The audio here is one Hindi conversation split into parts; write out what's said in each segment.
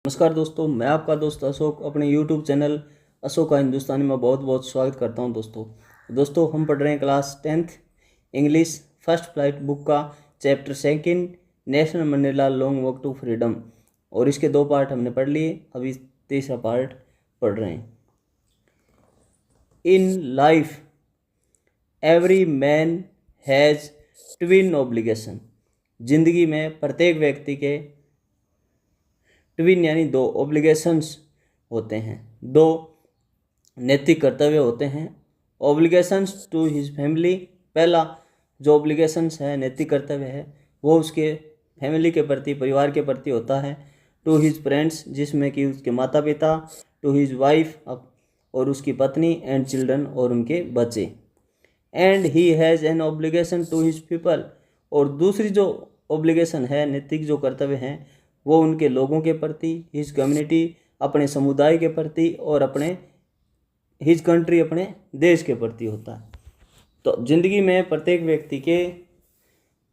नमस्कार दोस्तों, मैं आपका दोस्त अशोक अपने YouTube चैनल अशोक का हिंदुस्तानी में बहुत बहुत स्वागत करता हूं। दोस्तों हम पढ़ रहे हैं class 10th English first flight book का chapter 2 national Mandela long walk to freedom, और इसके 2 पार्ट हमने पढ़ लिए। अभी तीसरा पार्ट पढ़ रहे हैं। In life every man has twin obligation. जिंदगी में प्रत्येक व्यक्ति के ट्विन यानी 2 ऑब्लिगेशंस होते हैं, 2 नैतिक कर्तव्य होते हैं। ऑब्लिगेशंस टू हिज फैमिली, पहला जो ऑब्लिगेशंस है, नैतिक कर्तव्य है, वो उसके फैमिली के प्रति, परिवार के प्रति होता है। टू हिज फ्रेंड्स, जिसमें कि उसके माता पिता, टू हिज वाइफ और उसकी पत्नी, एंड चिल्ड्रन और उनके बच्चे। And he has an obligation to his people, और दूसरी जो ऑब्लिगेशन है, नैतिक जो कर्तव्य हैं, वो उनके लोगों के प्रति, हिज कम्युनिटी, अपने समुदाय के प्रति, और अपने हिज कंट्री, अपने देश के प्रति होता है। तो जिंदगी में प्रत्येक व्यक्ति के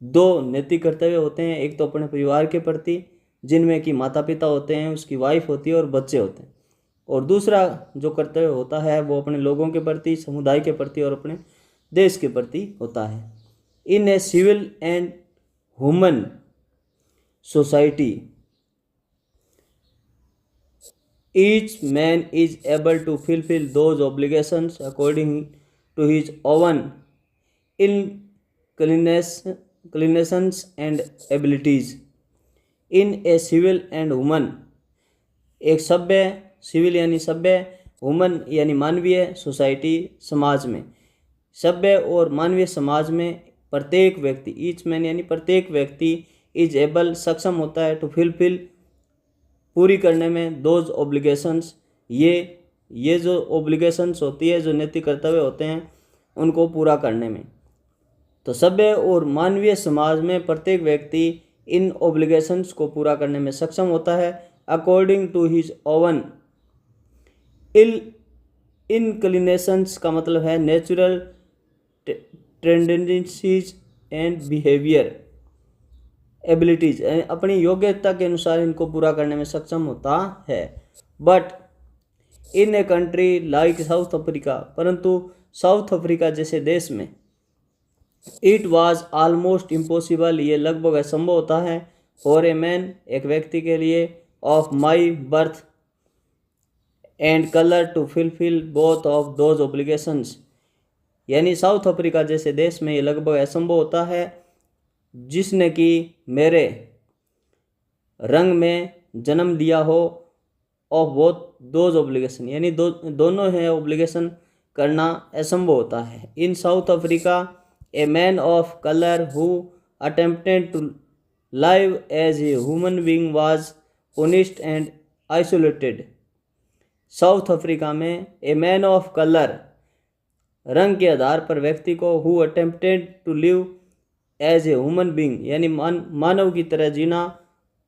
2 नैतिक कर्तव्य होते हैं। एक तो अपने परिवार के प्रति, जिनमें कि माता पिता होते हैं, उसकी वाइफ होती है और बच्चे होते हैं, और दूसरा जो कर्तव्य होता है वो अपने लोगों के प्रति, समुदाय के प्रति और अपने देश के प्रति होता है। In a civil and human society each man is able to fulfill those obligations according to his own inclinations and abilities. In a civil and human, एक सभ्य, सिविल यानी सभ्य, ह्यूमन यानी मानवीय, सोसाइटी समाज में, सभ्य और मानवीय समाज में प्रत्येक व्यक्ति, ईच मैन यानी प्रत्येक व्यक्ति, इज एबल सक्षम होता है, टू फिलफिल पूरी करने में, दोज ऑब्लिगेशंस, ये जो ऑब्लिगेशंस होती है, जो नैतिक कर्तव्य होते हैं, उनको पूरा करने में। तो सभ्य और मानवीय समाज में प्रत्येक व्यक्ति इन ऑब्लिगेशंस को पूरा करने में सक्षम होता है, अकॉर्डिंग टू हिज ओवन इनक्लिनेशंस का मतलब है natural tendencies and behaviour abilities, अपनी योग्यता के अनुसार इनको पूरा करने में सक्षम होता है। But in a country like south Africa, परंतु साउथ अफ्रीका जैसे देश में, इट वाज ऑलमोस्ट इम्पॉसिबल, ये लगभग असंभव होता है, फॉर ए मैन, एक व्यक्ति के लिए, of my birth and colour to fulfil both of those obligations, यानी साउथ अफ्रीका जैसे देश में ये लगभग असंभव होता है, जिसने कि मेरे रंग में जन्म लिया हो, ऑफ बोथ दोज ऑब्लिगेशन, यानी दोनों है ऑब्लिगेशन करना असंभव होता है। In South Africa a man of colour who attempted to live as a human being was punished and isolated. South Africa में ए मैन ऑफ कलर, रंग के आधार पर व्यक्ति को, who attempted to live as a human being, यानी मानव की तरह जीना,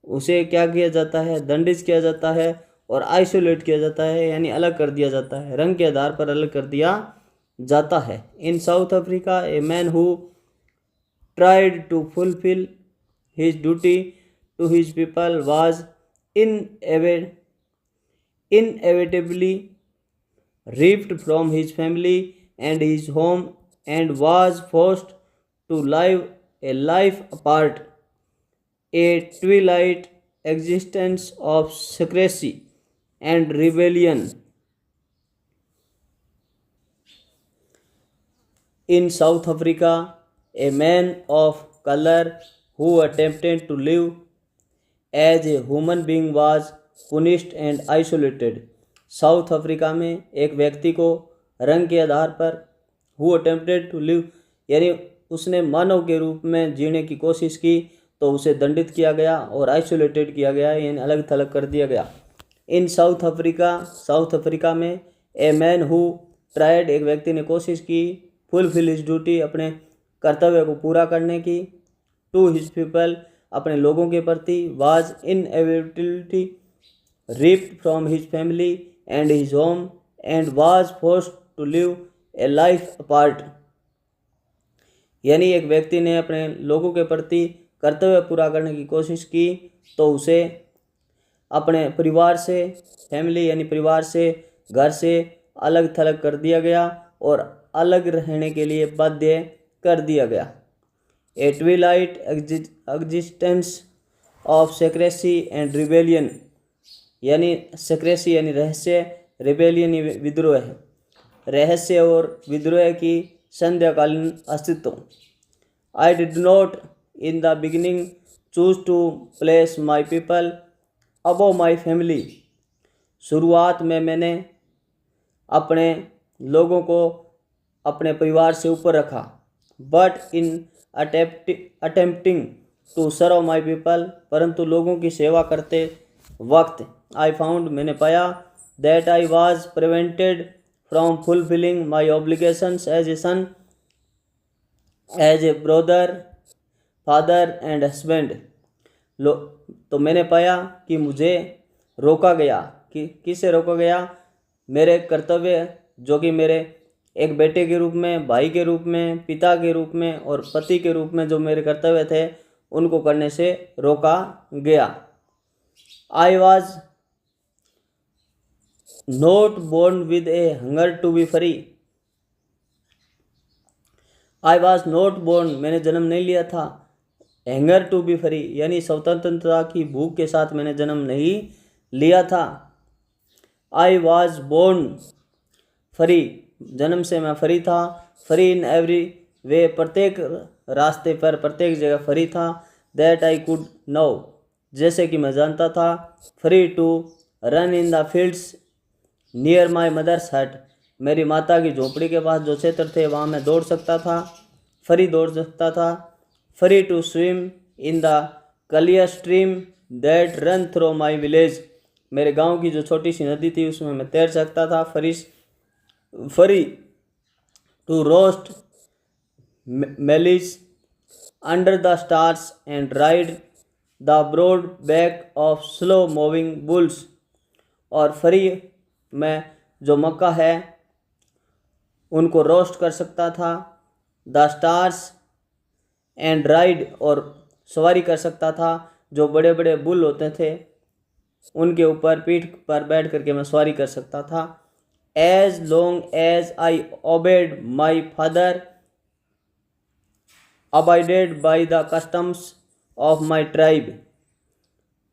उसे क्या किया जाता है, दंडित किया जाता है और आइसोलेट किया जाता है, यानी अलग कर दिया जाता है, रंग के आधार पर अलग कर दिया जाता है। In South Africa a man who tried to fulfil his duty to his people was inevitably ripped from his family and his home and was forced to live a life apart, a twilight existence of secrecy and rebellion. In South Africa, a man of color who attempted to live as a human being was punished and isolated. South Africa में एक व्यक्ति को रंग के आधार पर, who attempted to live यानी उसने मानव के रूप में जीने की कोशिश की, तो उसे दंडित किया गया और आइसोलेटेड किया गया, यानी अलग थलग कर दिया गया। इन साउथ अफ्रीका में ए मैन हु ट्राइड, एक व्यक्ति ने कोशिश की, फुलफिल हिज ड्यूटी, अपने कर्तव्य को पूरा करने की, टू हिज पीपल, अपने लोगों के प्रति, was inevitably ripped from his family and his home and was forced to live a life apart, यानी एक व्यक्ति ने अपने लोगों के प्रति कर्तव्य पूरा करने की कोशिश की तो उसे अपने परिवार से, फैमिली यानी परिवार से, घर से अलग थलग कर दिया गया और अलग रहने के लिए बाध्य कर दिया गया। A twilight existence of secrecy and rebellion, यानी सेक्रेसी यानी रहस्य, रिबेलियन विद्रोह है, रहस्य और विद्रोह की संध्याकालीन अस्तित्व। I did not in the beginning choose to place my people above my family. शुरुआत में मैंने अपने लोगों को अपने परिवार से ऊपर रखा। But in attempting to serve my people, परंतु लोगों की सेवा करते वक्त आई फाउंड, मैंने पाया, that I was prevented from fulfilling my obligations as a son, as a brother, father and husband. तो मैंने पाया कि मुझे रोका गया, कि किसे रोका गया, मेरे कर्तव्य जो कि मेरे एक बेटे के रूप में, भाई के रूप में, पिता के रूप में और पति के रूप में जो मेरे कर्तव्य थे उनको करने से रोका गया। I was not born with a hunger to be free. I was not born, मैंने जन्म नहीं लिया था, हैंगर टू बी फ्री यानी स्वतंत्रता की भूख के साथ मैंने जन्म नहीं लिया था। आई वॉज बोर्न फ्री, जन्म से मैं फ्री था। फ्री इन एवरी वे, प्रत्येक रास्ते पर, प्रत्येक जगह फ्री था। दैट आई कुड नो, जैसे कि मैं जानता था। Free to run in the fields near my mother's hut, मेरी माता की झोपड़ी के पास जो क्षेत्र थे वहाँ मैं दौड़ सकता था, फ्री दौड़ सकता था। Free to swim in the clear stream that ran through my village, मेरे गांव की जो छोटी सी नदी थी उसमें मैं तैर सकता था। Free to roast mealies under the stars and ride the broad back of slow moving bulls, और फ्री मैं जो मक्का है उनको रोस्ट कर सकता था। द स्टार्स एंड राइड, और सवारी कर सकता था, जो बड़े बड़े बुल होते थे उनके ऊपर पीठ पर बैठ करके मैं सवारी कर सकता था। As long as I obeyed my father abided by the customs of my tribe,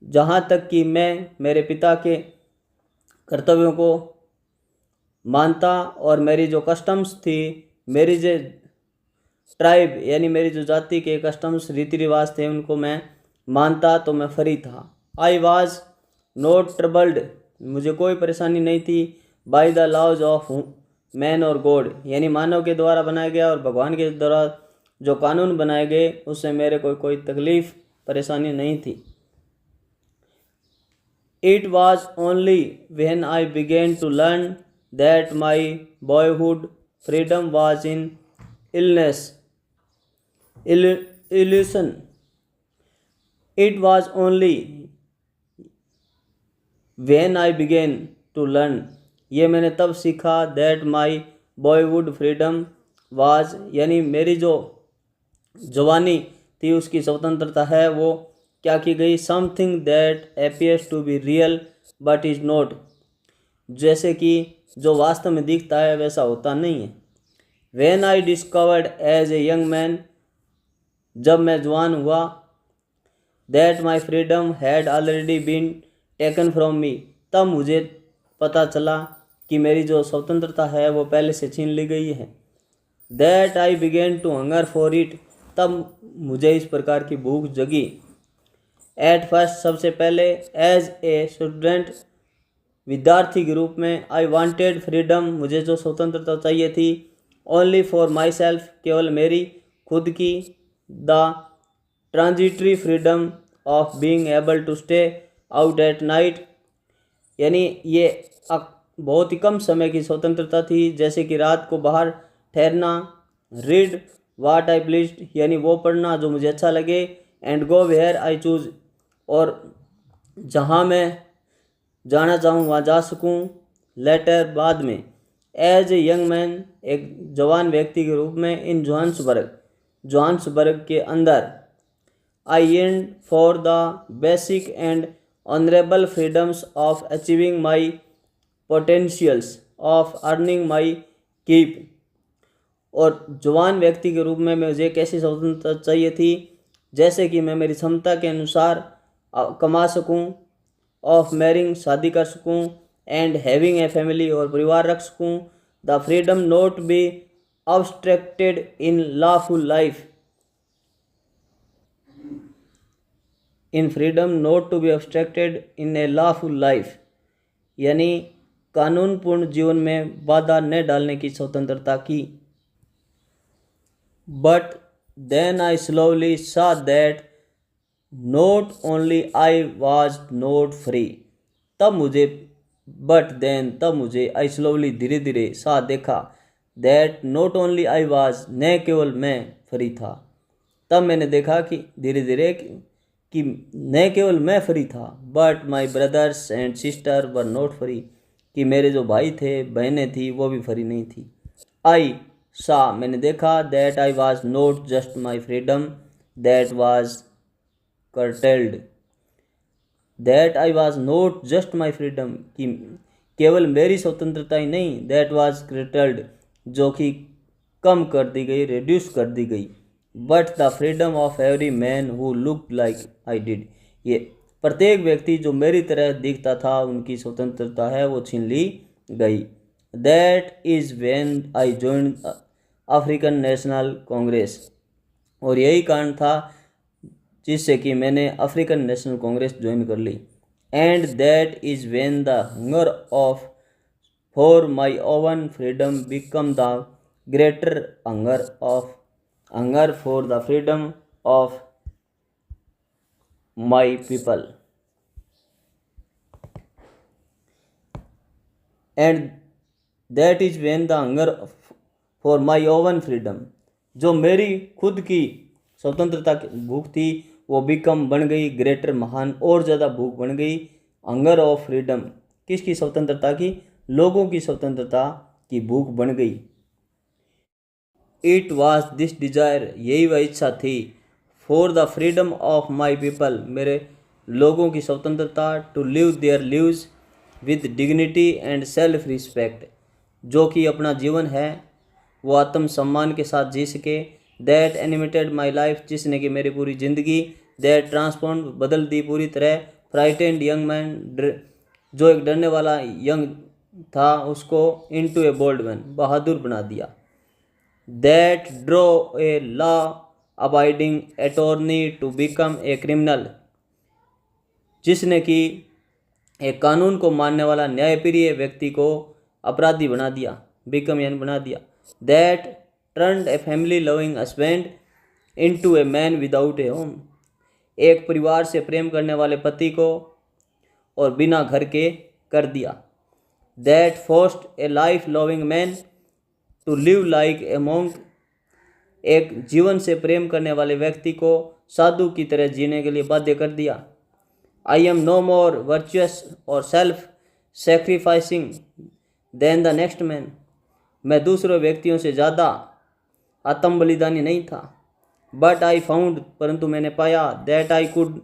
जहाँ तक कि मैं मेरे पिता के कर्तव्यों को मानता और मेरी जो कस्टम्स थी, मेरी जो ट्राइब यानी मेरी जो जाति के कस्टम्स, रीति रिवाज थे उनको मैं मानता, तो मैं फ्री था। आई वॉज नॉट ट्रबल्ड, मुझे कोई परेशानी नहीं थी। By the laws of man और गॉड, यानी मानव के द्वारा बनाया गया और भगवान के द्वारा जो कानून बनाए गए उससे मेरे को कोई तकलीफ परेशानी नहीं थी। It was only when I began to learn that my boyhood freedom was in illusion. It was only when I began to learn, ये मैंने तब सीखा, that my boyhood freedom was, यानी मेरी जो जवानी थी उसकी स्वतंत्रता है वो क्या की गई, something that appears to be real but is not, जैसे कि जो वास्तव में दिखता है वैसा होता नहीं है। When I discovered as a young man, जब मैं जवान हुआ, that my freedom had already been taken from me, तब मुझे पता चला कि मेरी जो स्वतंत्रता है वो पहले से छीन ली गई है। That I began to hunger for it, तब मुझे इस प्रकार की भूख जगी। At first, सबसे पहले, as a student, विद्यार्थी के रूप में, I wanted freedom, मुझे जो स्वतंत्रता चाहिए थी, only for myself, केवल मेरी खुद की, the transitory freedom of being able to stay out at night, यानी ये बहुत ही कम समय की स्वतंत्रता थी, जैसे कि रात को बाहर ठहरना। रीड वाट आई प्लीज्ड, यानी वो पढ़ना जो मुझे अच्छा लगे। And go where I choose, और जहाँ मैं जाना चाहूँ वहाँ जा सकूँ। लेटर, बाद में। एज ए यंग मैन, एक जवान व्यक्ति के रूप में। इन जोहान्सबर्ग के अंदर। I and for the basic and honourable freedoms of achieving my potentials of earning my keep. और जवान व्यक्ति के रूप में मुझे कैसी स्वतंत्रता चाहिए थी, जैसे कि मैं मेरी क्षमता के अनुसार कमा सकूं, ऑफ मैरिंग शादी कर सकूं, एंड हैविंग ए फैमिली और परिवार रख सकूं। The freedom not be obstructed in lawful life, in freedom not to be obstructed in a lawful life, यानी कानूनपूर्ण जीवन में बाधा न डालने की स्वतंत्रता की। But then I slowly saw that not only I was not free, तब मुझे तब मुझे आई स्लोली धीरे धीरे सा देखा, that not only I was, न केवल मैं फ्री था, तब मैंने देखा कि धीरे धीरे कि न केवल मैं फ्री था, but my brothers and sister were not free, कि मेरे जो भाई थे बहनें थी वो भी फ्री नहीं थी। आई सा, मैंने देखा, that I was not just my freedom that was curtailed, that I was not just my freedom, कि केवल मेरी स्वतंत्रता ही नहीं, दैट वॉज curtailed, जो कि कम कर दी गई, रिड्यूस कर दी गई, but the freedom of every man who looked like I did, ये प्रत्येक व्यक्ति जो मेरी तरह दिखता था उनकी स्वतंत्रता है वो छीन ली गई। That is when I joined African national Congress, और यही कारण था जिससे कि मैंने अफ्रीकन नेशनल कांग्रेस ज्वाइन कर ली। And that is when the hunger of for my own freedom become the greater hunger for the freedom of my people. And that is when the hunger for my own freedom, जो मेरी खुद की स्वतंत्रता की भूख थी वो बिकम बन गई ग्रेटर, महान, और ज़्यादा भूख बन गई हंगर ऑफ फ्रीडम, किसकी स्वतंत्रता की, लोगों की स्वतंत्रता की भूख बन गई। इट वॉज दिस डिजायर, यही वह इच्छा थी, for the freedom of my people, मेरे लोगों की स्वतंत्रता, to live their lives with dignity and self respect, जो कि अपना जीवन है वो आत्मसम्मान के साथ जी सके। दैट एनिमेटेड माई लाइफ, जिसने कि मेरी पूरी ज़िंदगी, दैट ट्रांसफॉर्म, बदल दी पूरी तरह, फ्राइटेंड यंग मैन, जो एक डरने वाला यंग था उसको, इनटू ए बोल्ड मैन, बहादुर बना दिया। That draw a law abiding attorney to become a criminal, जिसने कि एक कानून को मानने वाला न्यायप्रिय व्यक्ति को अपराधी बना दिया, बिकम यानी बना दिया। That turned a family loving husband into a man without A home, एक परिवार से प्रेम करने वाले पति को और बिना घर के कर दिया। That forced a life loving man to live like a monk, एक जीवन से प्रेम करने वाले व्यक्ति को साधु की तरह जीने के लिए बाध्य कर दिया। I am no more virtuous और self sacrificing than the next man, मैं दूसरों व्यक्तियों से ज़्यादा आत्म बलिदानी नहीं था। बट आई फाउंड, परंतु मैंने पाया, that I could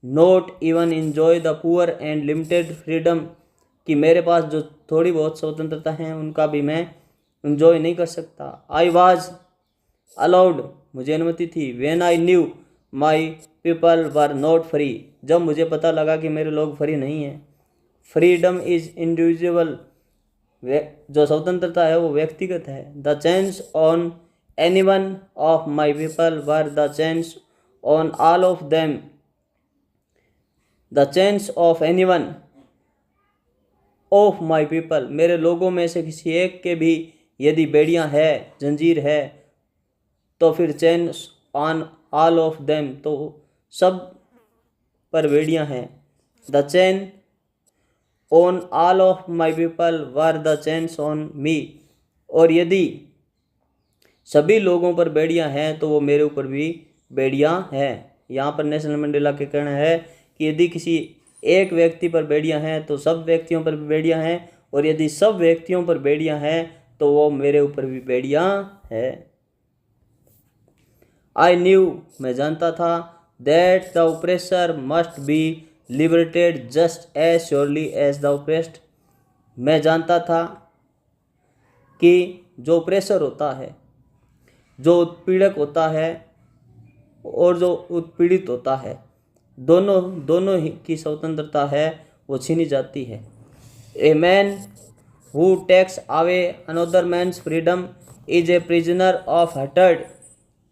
not even enjoy the poor and limited freedom, कि मेरे पास जो थोड़ी बहुत स्वतंत्रता है उनका भी मैं इन्जॉय नहीं कर सकता। आई वॉज अलाउड, मुझे अनुमति थी, when I knew my people were not free, जब मुझे पता लगा कि मेरे लोग फ्री नहीं हैं। फ्रीडम इज़ इंडिविजुअल, जो स्वतंत्रता है वो व्यक्तिगत है। The change on any one of my people were the change on all of them, the change of any one of my people, मेरे लोगों में से किसी एक के भी यदि बेड़ियां है, जंजीर है, तो फिर chain on all of them, तो सब पर बेड़ियां हैं। The chain on all of my people were the chains on me, और यदि सभी लोगों पर बेड़ियां हैं तो वो मेरे ऊपर भी बेड़ियां हैं। यहाँ पर नेल्सन मंडेला के कहना है कि यदि किसी एक व्यक्ति पर बेड़ियां हैं तो सब व्यक्तियों पर भी बेड़ियां हैं, और यदि सब व्यक्तियों पर बेड़ियां हैं तो वो मेरे ऊपर भी बेड़ियां हैं। आई न्यू, मैं जानता था, that the oppressor must be liberated just as surely as the oppressed. मैं जानता था कि जो प्रेशर होता है, जो उत्पीड़क होता है और जो उत्पीड़ित होता है, दोनों ही की स्वतंत्रता है वो छीनी जाती है। A man who takes away another man's freedom is a prisoner of hatred.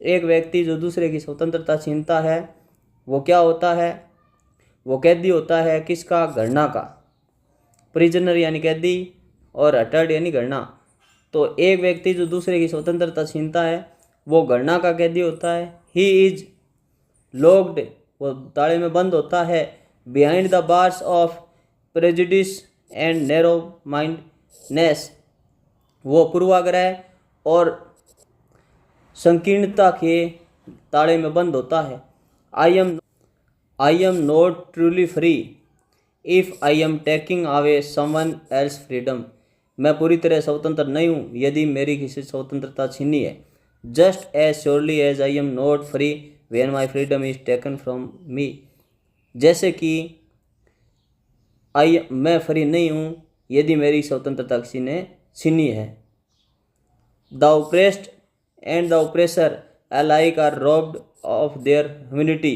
एक व्यक्ति जो दूसरे की स्वतंत्रता छीनता है वो क्या होता है? वो कैदी होता है किसका? घृणा का। प्रिजनर यानी कैदी और हटर्ड यानी घृणा। तो एक व्यक्ति जो दूसरे की स्वतंत्रता छीनता है वो घृणा का कैदी होता है। ही इज लॉक्ड, वो ताले में बंद होता है। Behind the bars of prejudice and narrow mindness, वो पूर्वाग्रह और संकीर्णता के ताले में बंद होता है। आई am not truly free if I am taking away someone else freedom. मैं पूरी तरह स्वतंत्र नहीं हूँ यदि मेरी किसी स्वतंत्रता छीनी है। Just as surely as I am not free when my freedom is taken from me. जैसे कि मैं फ्री नहीं हूँ यदि मेरी स्वतंत्रता किसी ने छीनी है। The oppressed and the oppressor alike are robbed of their humanity.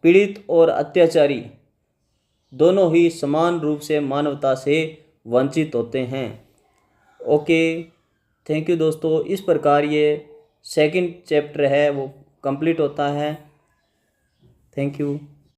पीड़ित और अत्याचारी दोनों ही समान रूप से मानवता से वंचित होते हैं। ओके, थैंक यू दोस्तों। इस प्रकार ये सेकंड चैप्टर है वो कंप्लीट होता है। Thank you.